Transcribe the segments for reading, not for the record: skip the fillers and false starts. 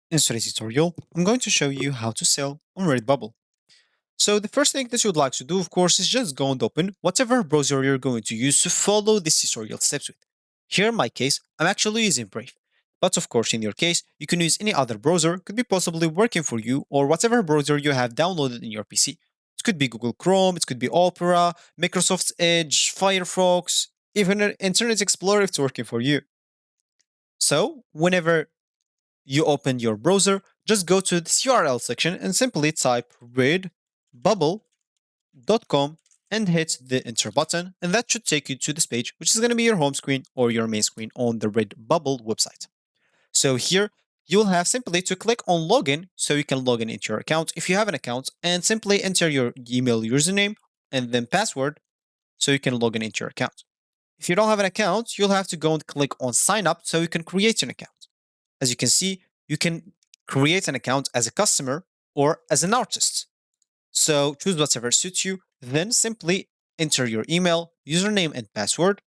In today's tutorial, I'm going to show you how to sell on Redbubble. So the first thing that you would like to do, of course, is just go and open whatever browser you're going to use to follow this tutorial steps with. Here in my case, I'm actually using Brave. But of course, in your case, you can use any other browser, could be possibly working for you, or whatever browser you have downloaded in your PC. It could be Google Chrome, it could be Opera, Microsoft's Edge, Firefox, even Internet Explorer if it's working for you. So, whenever you open your browser, just go to this URL section and simply type redbubble.com and hit the enter button, and that should take you to this page, which is going to be your home screen or your main screen on the Redbubble website. So here you'll have simply to click on login so you can log in into your account if you have an account, and simply enter your email username and then password so you can log in into your account. If you don't have an account, you'll have to go and click on sign up so you can create an account. As you can see, you can create an account as a customer or as an artist. So choose whatever suits you, then simply enter your email, username, and password,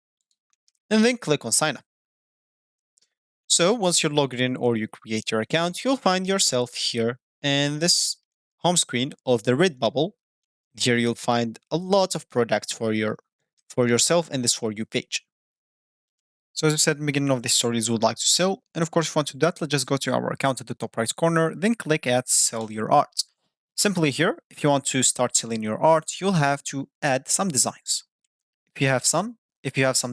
and then click on sign up. So once you're logged in or you create your account, you'll find yourself here in this home screen of the Redbubble. Here you'll find a lot of products for yourself in this For You page. So as I said in the beginning of this stories, we would like to sell. And of course, if you want to do that, let's just go to our account at the top right corner, then click at sell your art. Simply here, if you want to start selling your art, you'll have to add some designs. If you have some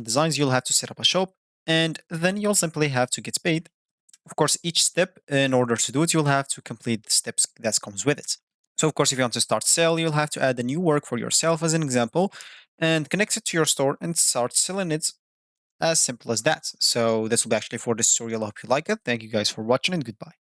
designs, you'll have to set up a shop, and then you'll simply have to get paid. Of course, each step, in order to do it, you'll have to complete the steps that comes with it. So of course, if you want to start sell, you'll have to add a new work for yourself as an example, and connect it to your store and start selling it, as simple as that. So this will be actually for this tutorial. I hope you like it. Thank you guys for watching, and goodbye.